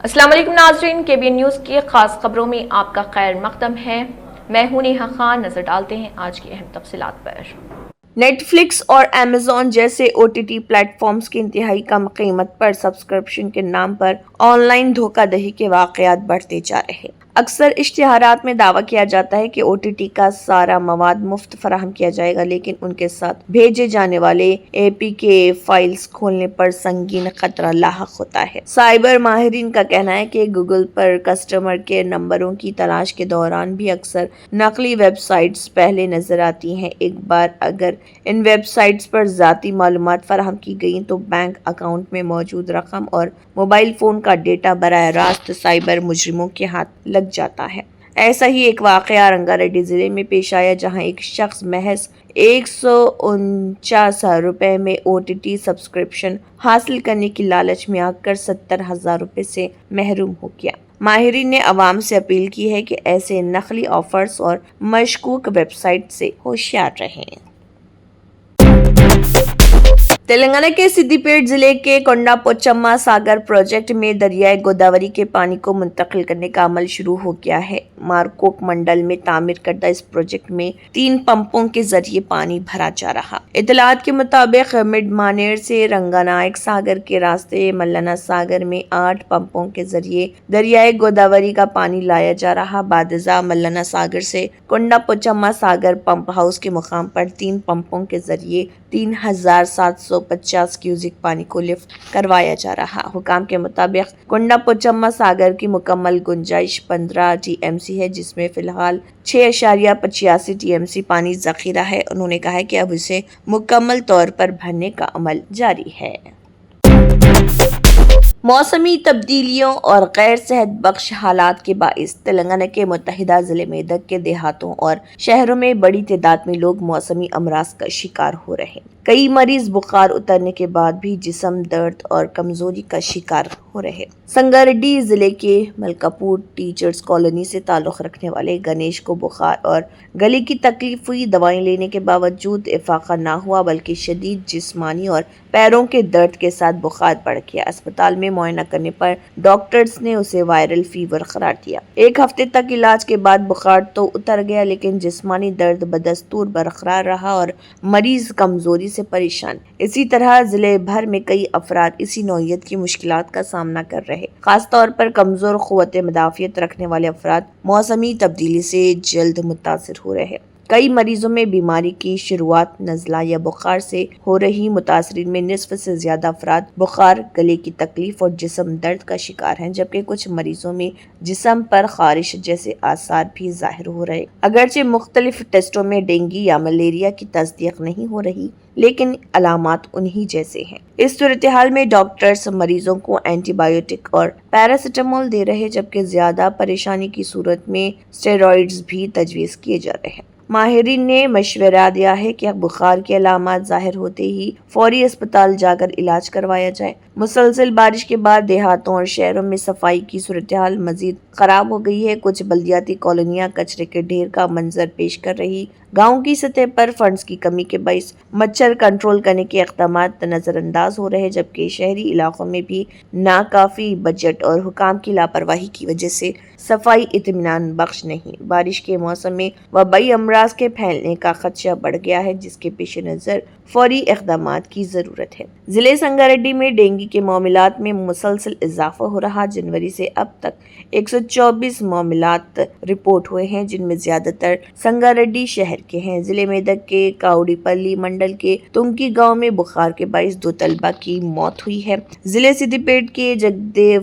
السلام علیکم ناظرین، KBN نیوز کی خاص خبروں میں آپ کا خیر مقدم ہے۔ میں ہوں نیہا خان۔ نظر ڈالتے ہیں آج کی اہم تفصیلات پر۔ نیٹ فلکس اور ایمیزون جیسے OTT پلیٹ فارمز کی انتہائی کم قیمت پر سبسکرپشن کے نام پر آن لائن دھوکہ دہی کے واقعات بڑھتے جا رہے ہیں۔ اکثر اشتہارات میں دعویٰ کیا جاتا ہے کہ OTT کا سارا مواد مفت فراہم کیا جائے گا، لیکن ان کے ساتھ بھیجے جانے والے APK فائلز کھولنے پر سنگین خطرہ لاحق ہوتا ہے۔ سائبر ماہرین کا کہنا ہے کہ گوگل پر کسٹمر کیئر نمبروں کی تلاش کے دوران بھی اکثر نقلی ویب سائٹس پہلے نظر آتی ہیں۔ ایک بار اگر ان ویب سائٹس پر ذاتی معلومات فراہم کی گئیں تو بینک اکاؤنٹ میں موجود رقم اور موبائل فون کا ڈیٹا براہ راست سائبر مجرموں کے ہاتھ لگ جاتا ہے۔ ایسا ہی ایک واقعہ رنگا ریڈی ضلع میں پیش آیا، جہاں ایک شخص محض 149 روپے میں OTT سبسکرپشن حاصل کرنے کی لالچ میں آ کر 70,000 روپے سے محروم ہو گیا۔ ماہرین نے عوام سے اپیل کی ہے کہ ایسے نقلی آفرز اور مشکوک ویب سائٹ سے ہوشیار رہیں۔ تلنگانہ کے سدی پیٹ ضلع کے کونڈا پوچمہ ساگر پروجیکٹ میں دریائے گوداوری کے پانی کو منتقل کرنے کا عمل شروع ہو گیا ہے۔ مارکوک منڈل میں تعمیر کردہ اس پروجیکٹ میں 3 پمپوں کے ذریعے پانی بھرا جا رہا۔ اطلاعات کے مطابق مڈ مانیر سے رنگا نائک ساگر کے راستے ملنا ساگر میں 8 پمپوں کے ذریعے دریائے گوداوری کا پانی لایا جا رہا۔ بعد ازاں ملنا ساگر سے کونڈا پوچمہ ساگر پمپ ہاؤس کے مقام پر 3 پمپوں کے ذریعے 3,750 کیوزک پانی کو لفٹ کروایا جا رہا۔ حکام کے مطابق کونڈا پوچمہ ساگر کی مکمل گنجائش 15 TMC ہے، جس میں فی الحال 6.85 TMC پانی ذخیرہ ہے۔ انہوں نے کہا کہ اب اسے مکمل طور پر بھرنے کا عمل جاری ہے۔ موسمی تبدیلیوں اور غیر صحت بخش حالات کے باعث تلنگانہ کے متحدہ ضلع میدک کے دیہاتوں اور شہروں میں بڑی تعداد میں لوگ موسمی امراض کا شکار ہو رہے ہیں۔ کئی مریض بخار اترنے کے بعد بھی جسم درد اور کمزوری کا شکار ہو رہے ہیں۔ سنگاریڈی ضلع کے ملکاپور ٹیچرز کالونی سے تعلق رکھنے والے گنیش کو بخار اور گلے کی تکلیف ہوئی۔ دوائیں لینے کے باوجود افاقہ نہ ہوا، بلکہ شدید جسمانی اور پیروں کے درد کے ساتھ بخار بڑھ گیا۔ اسپتال میں معائنہ کرنے پر ڈاکٹرز نے اسے وائرل فیور قرار دیا۔ 1 ہفتے تک علاج کے بعد بخار تو اتر گیا، لیکن جسمانی درد بدستور برقرار رہا اور مریض کمزوری سے پریشان۔ اسی طرح ضلع بھر میں کئی افراد اسی نوعیت کی مشکلات کا سامنا کر رہے، خاص طور پر کمزور قوت مدافعت رکھنے والے افراد موسمی تبدیلی سے جلد متاثر ہو رہے۔ کئی مریضوں میں بیماری کی شروعات نزلہ یا بخار سے ہو رہی۔ متاثرین میں نصف سے زیادہ افراد بخار، گلے کی تکلیف اور جسم درد کا شکار ہیں، جبکہ کچھ مریضوں میں جسم پر خارش جیسے آثار بھی ظاہر ہو رہے۔ اگرچہ مختلف ٹیسٹوں میں ڈینگی یا ملیریا کی تصدیق نہیں ہو رہی، لیکن علامات انہی جیسے ہیں۔ اس صورتحال میں ڈاکٹرز مریضوں کو اینٹی بایوٹک اور پیراسیٹامول دے رہے، جبکہ زیادہ پریشانی کی صورت میں اسٹیرائڈز بھی تجویز کیے جا رہے ہیں۔ ماہرین نے مشورہ دیا ہے کہ بخار کی علامات ظاہر ہوتے ہی فوری اسپتال جا کر علاج کروایا جائے۔ مسلسل بارش کے بعد دیہاتوں اور شہروں میں صفائی کی صورتحال مزید خراب ہو گئی ہے۔ کچھ بلدیاتی کالونیاں کچرے کے ڈھیر کا منظر پیش کر رہی۔ گاؤں کی سطح پر فنڈز کی کمی کے باعث مچھر کنٹرول کرنے کے اقدامات نظر انداز ہو رہے، جبکہ شہری علاقوں میں بھی ناکافی بجٹ اور حکام کی لاپرواہی کی وجہ سے صفائی اطمینان بخش نہیں۔ بارش کے موسم میں وبائی امراض کے پھیلنے کا خدشہ بڑھ گیا ہے، جس کے پیش نظر فوری اقدامات کی ضرورت ہے۔ ضلع سنگاریڈی میں ڈینگی کے معاملات میں مسلسل اضافہ ہو رہا۔ جنوری سے اب تک 124 معاملات رپورٹ ہوئے ہیں، جن میں زیادہ تر سنگاریڈی شہر کے ہیں۔ ضلع میدک کے کاؤڈی پلی منڈل کے تنکی گاؤں میں بخار کے باعث 2 طلبہ کی موت ہوئی ہے۔ ضلع سدی پیٹ کے جگدیو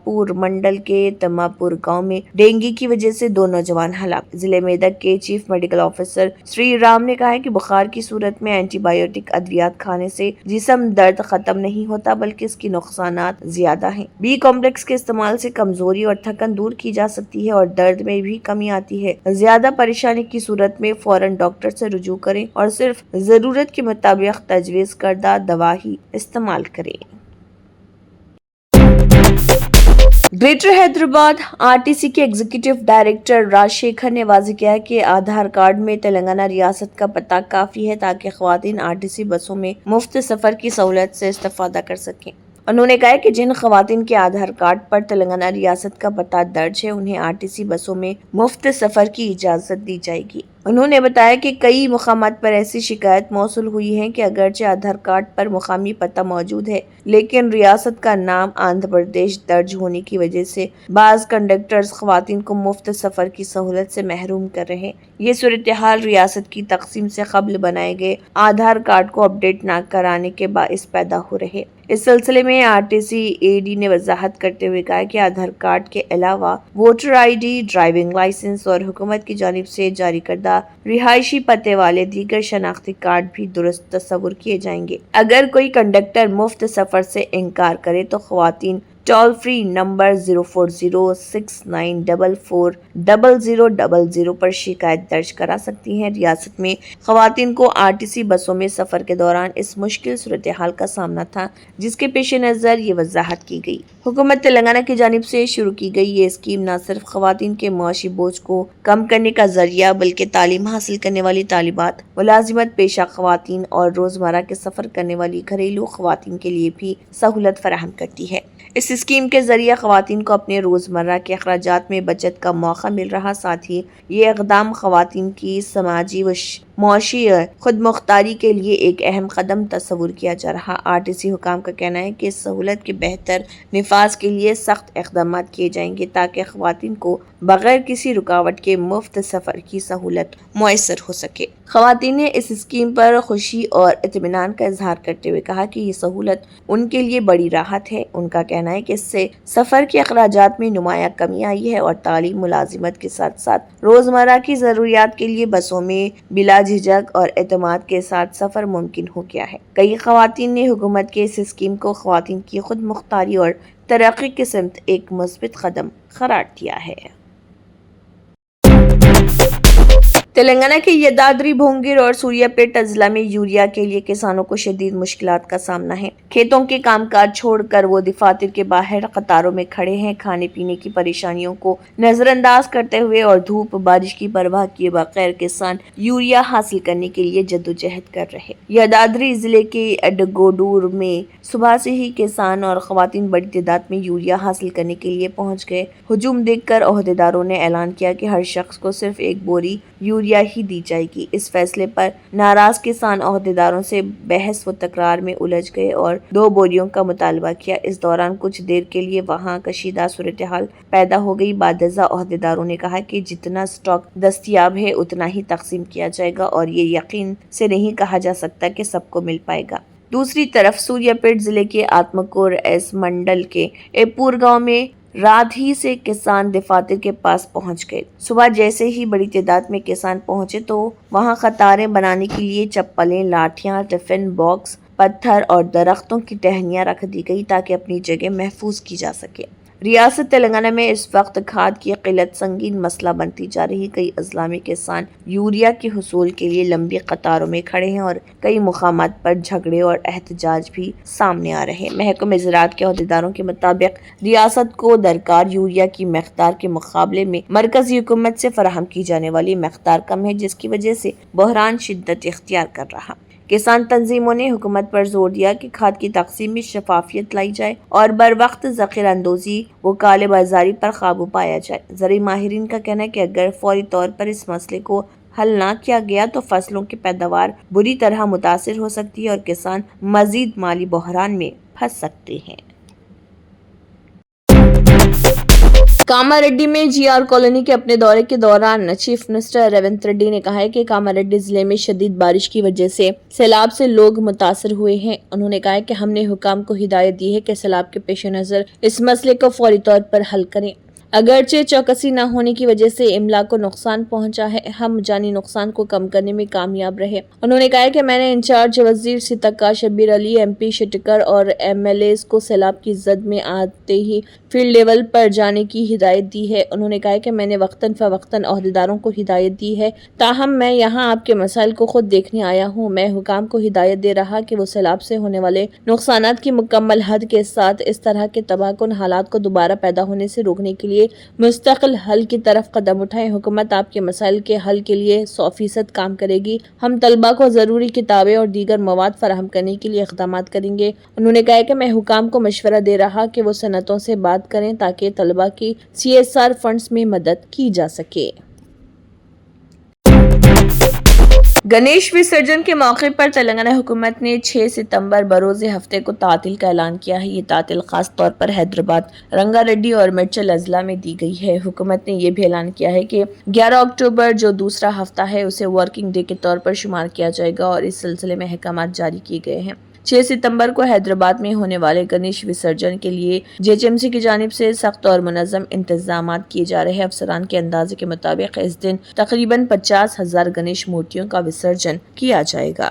پور منڈل کے تماپور گاؤں میں ڈینگی کی وجہ سے 2 نوجوان ہلاک۔ ضلع میدک کے chief medical officer Sri Ram نے کہا ہے کہ بخار کی صورت میں اینٹی بایوٹک ادویات کھانے سے جسم درد ختم نہیں ہوتا، بلکہ اس کی نقصانات زیادہ ہیں۔ B کمپلیکس کے استعمال سے کمزوری اور تھکن دور کی جا سکتی ہے اور درد میں بھی کمی آتی ہے۔ زیادہ پریشانی کی صورت میں فوراً ڈاکٹر سے رجوع کریں اور صرف ضرورت کے مطابق تجویز کردہ دوا ہی استعمال کریں۔ گریٹر حیدرآباد RTC کے ایگزیکٹو ڈائریکٹر راج شیکھر نے واضح کیا کہ آدھار کارڈ میں تلنگانہ ریاست کا پتہ کافی ہے تاکہ خواتین RTC بسوں میں مفت سفر کی سہولت سے استفادہ کر سکیں۔ انہوں نے کہا کہ جن خواتین کے آدھار کارڈ پر تلنگانہ ریاست کا پتہ درج ہے انہیں RTC بسوں میں مفت سفر کی اجازت دی جائے گی۔ انہوں نے بتایا کہ کئی مقامات پر ایسی شکایت موصول ہوئی ہے کہ اگرچہ آدھار کارڈ پر مقامی پتہ موجود ہے لیکن ریاست کا نام آندھرا پردیش درج ہونے کی وجہ سے بعض کنڈکٹرز خواتین کو مفت سفر کی سہولت سے محروم کر رہے ہیں۔ یہ صورتحال ریاست کی تقسیم سے قبل بنائے گئے آدھار کارڈ کو اپڈیٹ نہ کرانے کے باعث پیدا ہو رہے۔ اس سلسلے میں RTC AD نے وضاحت کرتے ہوئے کہا کہ آدھار کارڈ کے علاوہ ووٹر ID، ڈرائیونگ لائسنس اور حکومت کی جانب سے جاری کردہ رہائشی پتے والے دیگر شناختی کارڈ بھی درست تصور کیے جائیں گے۔ اگر کوئی کنڈکٹر مفت سفر سے انکار کرے تو خواتین ٹول فری نمبر 04069440000 پر شکایت درج کرا سکتی ہیں۔ ریاست میں خواتین کو RTC بسوں میں سفر کے دوران اس مشکل صورتحال کا سامنا تھا جس کے پیش نظر یہ وضاحت کی گئی۔ حکومت تلنگانہ کی جانب سے شروع کی گئی یہ اسکیم نہ صرف خواتین کے معاشی بوجھ کو کم کرنے کا ذریعہ بلکہ تعلیم حاصل کرنے والی طالبات، ملازمت پیشہ خواتین اور روزمرہ کے سفر کرنے والی گھریلو خواتین کے لیے بھی سہولت فراہم کرتی ہے۔ اس اسکیم کے ذریعے خواتین کو اپنے روزمرہ کے اخراجات میں بچت کا موقع مل رہا، ساتھ ہی یہ اقدام خواتین کی سماجی و معاشی خود مختاری کے لیے ایک اہم قدم تصور کیا جا رہا۔ RTC حکام کا کہنا ہے کہ اس سہولت کے بہتر نفاذ کے لیے سخت اقدامات کیے جائیں گے تاکہ خواتین کو بغیر کسی رکاوٹ کے مفت سفر کی سہولت میسر ہو سکے۔ خواتین نے اس اسکیم پر خوشی اور اطمینان کا اظہار کرتے ہوئے کہا کہ یہ سہولت ان کے لیے بڑی راحت ہے۔ ان کا کہنا ہے کہ اس سے سفر کے اخراجات میں نمایاں کمی آئی ہے اور تعلیم، ملازمت کے ساتھ ساتھ روزمرہ کی ضروریات کے لیے بسوں میں بلا جھجک اور اعتماد کے ساتھ سفر ممکن ہو گیا ہے۔ کئی خواتین نے حکومت کے اس اسکیم کو خواتین کی خود مختاری اور ترقی کی سمت ایک مثبت قدم قرار دیا ہے۔ تلنگانہ کے یدادری بھونگیر اور سوریہ پیٹ اضلاع میں یوریا کے لیے کسانوں کو شدید مشکلات کا سامنا ہے۔ کھیتوں کے کام کاج چھوڑ کر وہ دفاتر کے باہر قطاروں میں کھڑے ہیں، کھانے پینے کی پریشانیوں کو نظر انداز کرتے ہوئے اور دھوپ بارش کی پرواہ کیے بغیر کسان یوریا حاصل کرنے کے لیے جدوجہد کر رہے۔ یدادری ضلع کے اڈگوڈور میں صبح سے ہی کسان اور خواتین بڑی تعداد میں یوریا حاصل کرنے کے لیے پہنچ گئے۔ ہجوم دیکھ کر عہدیداروں نے اعلان کیا کہ ہر شخص کو صرف ایک بوری یوریا ہی دی جائے گی۔ اس فیصلے پر ناراض کسان عہدیداروں سے بحث و تکرار میں الجھ گئے اور 2 بوریوں کا مطالبہ کیا۔ اس دوران کچھ دیر کے لیے وہاں کشیدہ صورتحال پیدا ہو گئی۔ بعد ازاں عہدیداروں نے کہا کہ جتنا سٹاک دستیاب ہے اتنا ہی تقسیم کیا جائے گا اور یہ یقین سے نہیں کہا جا سکتا کہ سب کو مل پائے گا۔ دوسری طرف سوریہ پیٹ ضلع کے آتمکور ایس منڈل کے ایپور گاؤں میں رات ہی سے کسان دفاتر کے پاس پہنچ گئے۔ صبح جیسے ہی بڑی تعداد میں کسان پہنچے تو وہاں قطاریں بنانے کے لیے چپلیں، لاٹھیاں، ٹفن باکس، پتھر اور درختوں کی ٹہنیاں رکھ دی گئی تاکہ اپنی جگہ محفوظ کی جا سکے۔ ریاست تلنگانہ میں اس وقت کھاد کی قلت سنگین مسئلہ بنتی جا رہی۔ کئی اضلاع میں کسان یوریا کے حصول کے لیے لمبی قطاروں میں کھڑے ہیں اور کئی مقامات پر جھگڑے اور احتجاج بھی سامنے آ رہے ہیں۔ محکمہ زراعت کے عہدیداروں کے مطابق ریاست کو درکار یوریا کی مقدار کے مقابلے میں مرکزی حکومت سے فراہم کی جانے والی مقدار کم ہے، جس کی وجہ سے بحران شدت اختیار کر رہا۔ کسان تنظیموں نے حکومت پر زور دیا کہ کھاد کی تقسیم میں شفافیت لائی جائے اور بروقت ذخیرہ اندوزی و کالے بازاری پر قابو پایا جائے۔ زرعی ماہرین کا کہنا ہے کہ اگر فوری طور پر اس مسئلے کو حل نہ کیا گیا تو فصلوں کی پیداوار بری طرح متاثر ہو سکتی ہے اور کسان مزید مالی بحران میں پھنس سکتے ہیں۔ کاماریڈی میں GR کالونی کے اپنے دورے کے دوران چیف منسٹر ریونت ریڈی نے کہا ہے کہ کاماریڈی ضلع میں شدید بارش کی وجہ سے سیلاب سے لوگ متاثر ہوئے ہیں۔ انہوں نے کہا کہ ہم نے حکام کو ہدایت دی ہے کہ سیلاب کے پیش نظر اس مسئلے کو فوری طور پر حل کریں۔ اگرچہ چوکسی نہ ہونے کی وجہ سے املاک کو نقصان پہنچا ہے، ہم جانی نقصان کو کم کرنے میں کامیاب رہے۔ انہوں نے کہا کہ میں نے انچارج وزیر سیتکا شبیر علی، MP شٹکر اور MLAs کو سیلاب کی زد میں آتے ہی فیلڈ لیول پر جانے کی ہدایت دی ہے۔ انہوں نے کہا کہ میں نے وقتاً فوقتاً عہدیداروں کو ہدایت دی ہے، تاہم میں یہاں آپ کے مسائل کو خود دیکھنے آیا ہوں۔ میں حکام کو ہدایت دے رہا کہ وہ سیلاب سے ہونے والے نقصانات کی مکمل حد کے ساتھ اس طرح کے تباہ کن حالات کو دوبارہ پیدا ہونے سے روکنے کے لیے لیے مستقل حل کی طرف قدم اٹھائیں۔ حکومت آپ کے مسائل کے حل کے لیے 100% کام کرے گی۔ ہم طلبہ کو ضروری کتابیں اور دیگر مواد فراہم کرنے کے لیے اقدامات کریں گے۔ انہوں نے کہا کہ میں حکام کو مشورہ دے رہا کہ وہ صنعتوں سے بات کریں تاکہ طلبہ کی CSR فنڈز میں مدد کی جا سکے۔ گنیش وسرجن کے موقع پر تلنگانہ حکومت نے 6 ستمبر بروز ہفتے کو تعطیل کا اعلان کیا ہے۔ یہ تعطیل خاص طور پر حیدرآباد، رنگا ریڈی اور میڈچل اضلاع میں دی گئی ہے۔ حکومت نے یہ بھی اعلان کیا ہے کہ 11 اکتوبر جو دوسرا ہفتہ ہے اسے ورکنگ ڈے کے طور پر شمار کیا جائے گا اور اس سلسلے میں احکامات جاری کیے گئے ہیں۔ 6 ستمبر کو حیدرآباد میں ہونے والے گنیش وسرجن کے لیے JHMC کی جانب سے سخت اور منظم انتظامات کیے جا رہے ہیں۔ افسران کے اندازے کے مطابق اس دن تقریباً 50,000 گنیش مورتیوں کا وسرجن کیا جائے گا۔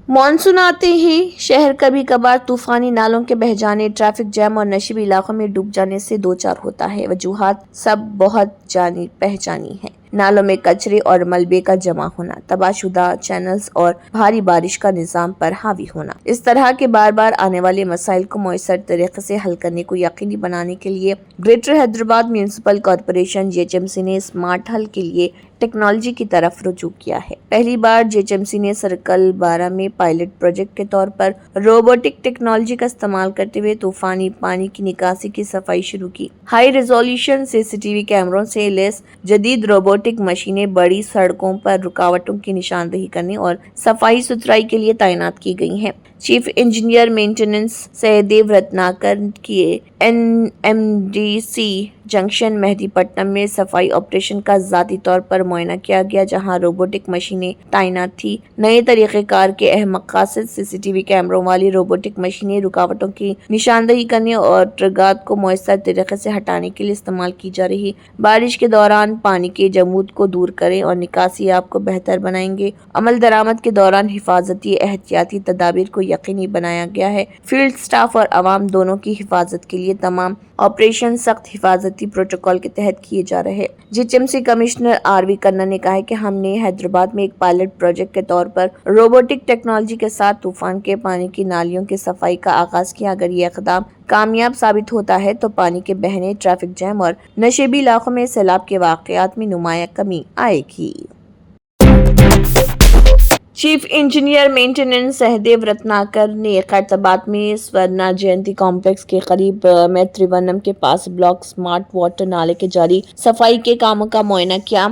مانسون آتے ہی شہر کبھی کبھار طوفانی نالوں کے بہہ جانے، ٹریفک جام اور نشیبی علاقوں میں ڈوب جانے سے دوچار ہوتا ہے۔ وجوہات سب بہت جانی پہچانی ہیں۔ نالوں میں کچرے اور ملبے کا جمع ہونا، تباہ شدہ چینلز اور بھاری بارش کا نظام پر حاوی ہونا۔ اس طرح کے بار بار آنے والے مسائل کو مؤثر طریقے سے حل کرنے کو یقینی بنانے کے لیے greater Hyderabad municipal corporation JHMC نے اسمارٹ حل کے لیے ٹیکنالوجی کی طرف رجوع کیا ہے۔ پہلی بار JHMC نے سرکل 12 میں پائلٹ پروجیکٹ کے طور پر روبوٹک ٹیکنالوجی کا استعمال کرتے ہوئے طوفانی پانی کی نکاسی کی صفائی شروع کی۔ ہائی ریزولوشن CCTV کیمروں سے لیس جدید روبوٹک مشینیں بڑی سڑکوں پر رکاوٹوں کی نشاندہی کرنے اور صفائی ستھرائی کے لیے تعینات کی گئی ہیں۔ چیف انجینئر مینٹیننس سہدیو رتناکر کی NMDC جنکشن مہدی پٹنم میں صفائی آپریشن کا ذاتی طور پر معائنہ کیا گیا، جہاں روبوٹک مشینیں تعینات تھیں۔ نئے طریقہ کار کے اہم مقاصد CCTV کیمروں والی روبوٹک مشینیں رکاوٹوں کی نشاندہی کرنے اور ٹرگات کو مؤثر طریقے سے ہٹانے کے لیے استعمال کی جا رہی بارش کے دوران پانی کے جمود کو دور کریں اور نکاسی آب کو بہتر بنائیں گے۔ عمل درآمد کے دوران حفاظتی احتیاطی تدابیر کو یقینی بنایا گیا ہے۔ فیلڈ سٹاف اور عوام دونوں کی حفاظت کے لیے تمام آپریشن سخت حفاظتی پروٹوکول کے تحت کیے جا رہے ہیں۔ JHMC کمشنر RV کھنہ نے کہا کہ ہم نے حیدرآباد میں ایک پائلٹ پروجیکٹ کے طور پر روبوٹک ٹیکنالوجی کے ساتھ طوفان کے پانی کی نالیوں کی صفائی کا آغاز کیا۔ اگر یہ اقدام کامیاب ثابت ہوتا ہے تو پانی کے بہنے، ٹریفک جام اور نشیبی علاقوں میں سیلاب کے واقعات میں نمایاں کمی آئے گی۔ چیف انجینئر مینٹیننس سہدیو رتناکر نے خیرتاباد میں سورنا جینتی کمپلیکس کے قریب میتریونم کے پاس بلاک سمارٹ واٹر نالے کے جاری صفائی کے کاموں کا معائنہ کیا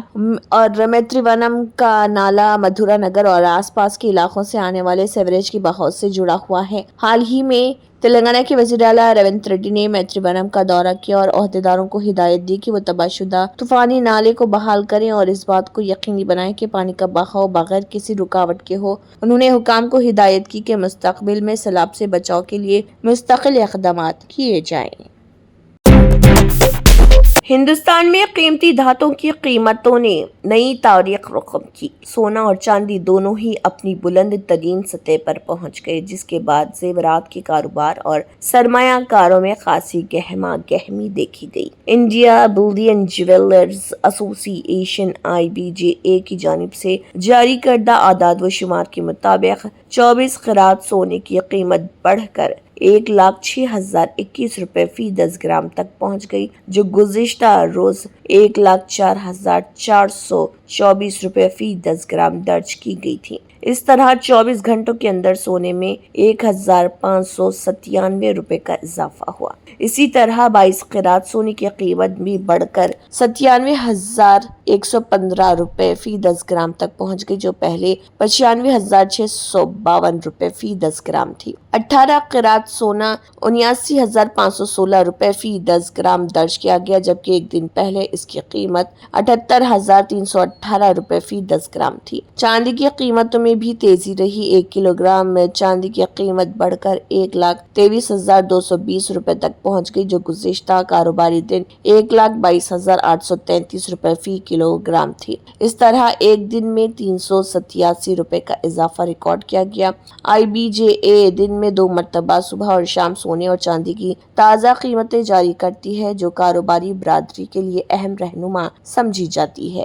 اور میتریونم کا نالہ مدھورا نگر اور آس پاس کے علاقوں سے آنے والے سیوریج کی بہاؤ سے جڑا ہوا ہے۔ حال ہی میں تلنگانہ کے وزیر اعلیٰ ریونت ریڈی نے میتریونم کا دورہ کیا اور عہدیداروں کو ہدایت دی کہ وہ تباہ شدہ طوفانی نالے کو بحال کریں اور اس بات کو یقینی بنائیں کہ پانی کا بہاؤ بغیر کسی رکاوٹ کے ہو۔ انہوں نے حکام کو ہدایت کی کہ مستقبل میں سیلاب سے بچاؤ کے لیے مستقل اقدامات کیے جائیں۔ ہندوستان میں قیمتی دھاتوں کی قیمتوں نے نئی تاریخ رقم کی۔ سونا اور چاندی دونوں ہی اپنی بلند ترین سطح پر پہنچ گئے، جس کے بعد زیورات کے کاروبار اور سرمایہ کاروں میں خاصی گہما گہمی دیکھی گئی۔ انڈیا بلین جیولرز ایسوسی ایشن IBJA کی جانب سے جاری کردہ اعداد و شمار کے مطابق 24 قیرات سونے کی قیمت بڑھ کر 1,06,021 روپے فی 10 گرام تک پہنچ گئی، جو گزشتہ روز 1,04,424 روپے فی 10 گرام درج کی گئی تھی۔ اس طرح 24 گھنٹوں کے اندر سونے میں 1,597 روپے کا اضافہ ہوا۔ اسی طرح 22 قیرات سونے کی قیمت بھی بڑھ کر 97,115 روپے فی 10 گرام تک پہنچ گئی، جو پہلے 95,652 روپے فی 10 گرام تھی۔ 18 قیرات سونا 79,516 روپے فی 10 گرام درج کیا گیا، جبکہ ایک دن پہلے اس کی قیمت 78,318 روپے فی 10 گرام تھی۔ چاندی کی قیمتوں میں بھی تیزی رہی۔ 1 کلو گرام چاندی کی قیمت بڑھ کر 1,23,220 روپے تک پہنچ گئی، جو گزشتہ کاروباری دن 1,22,833 روپے فی کلو گرام تھی۔ اس طرح ایک دن میں 387 روپے کا اضافہ ریکارڈ کیا گیا۔ IBJA دن میں 2 مرتبہ صبح اور شام سونے اور چاندی کی تازہ قیمتیں جاری کرتی ہے، جو کاروباری برادری کے لیے اہم رہنما سمجھی جاتی ہے۔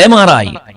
MRI,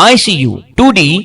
ICU, 2D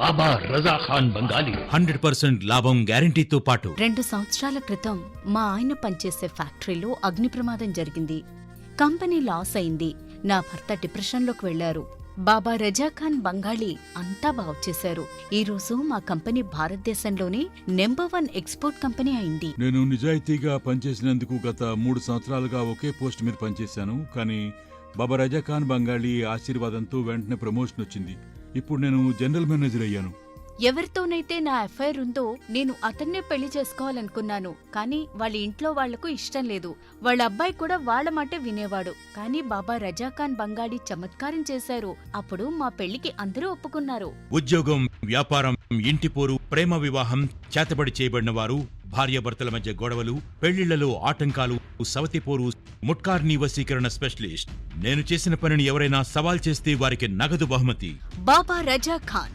బాబా రజా ఖాన్ బంగాలి 100% లాభం గ్యారెంటీతో పాటు 2 సంవత్సరాల క్రితం మా ఆయన పనిచేసే ఫ్యాక్టరీలో అగ్ని ప్రమాదం జరిగింది. కంపెనీ లాస్ అయింది. నా భర్త డిప్రెషన్లోకి వెళ్లారు. బాబా రజాఖాన్ బంగాళీ అంతా బాగుచేశారు. ఈ రోజు మా కంపెనీ భారతదేశంలోనే నెంబర్ 1 ఎక్స్పోర్ట్ కంపెనీ అయింది. నేను నిజాయితీగా పనిచేసినందుకు గత 3 సంవత్సరాలుగా ఒకే పోస్ట్ మీద పనిచేశాను. కానీ బాబా రజాఖాన్ బంగాళీ ఆశీర్వాదంతో వెంటనే ప్రమోషన్ వచ్చింది. ఇప్పుడు నేను జనరల్ మేనేజర్ అయ్యాను. ఎవరితోనైతే నా అఫైర్ ఉందో నేను అతన్నే పెళ్లి చేసుకోవాలనుకున్నాను. కానీ వాళ్ళ ఇంట్లో వాళ్లకు ఇష్టం లేదు. వాళ్ళ అబ్బాయి కూడా వాళ్ళ మాటే వినేవాడు. కానీ బాబా రజాఖాన్ బంగాళీ చమత్కారం చేశారు. అప్పుడు మా పెళ్లికి అందరూ ఒప్పుకున్నారు. ఉద్యోగం, వ్యాపారం, ఇంటి పోరు, ప్రేమ వివాహం, చేతబడి చేయబడిన వారు, భార్యాభర్తల మధ్య గొడవలు, పెళ్లిళ్లలో ఆటంకాలు, సవతిపోరు, ముట్కార్ని వశీకరణ స్పెషలిస్ట్. నేను చేసిన పనిని ఎవరైనా సవాల్ చేస్తే వారికి నగదు బహుమతి. బాబా రజాఖాన్,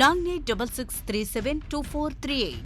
9866372438।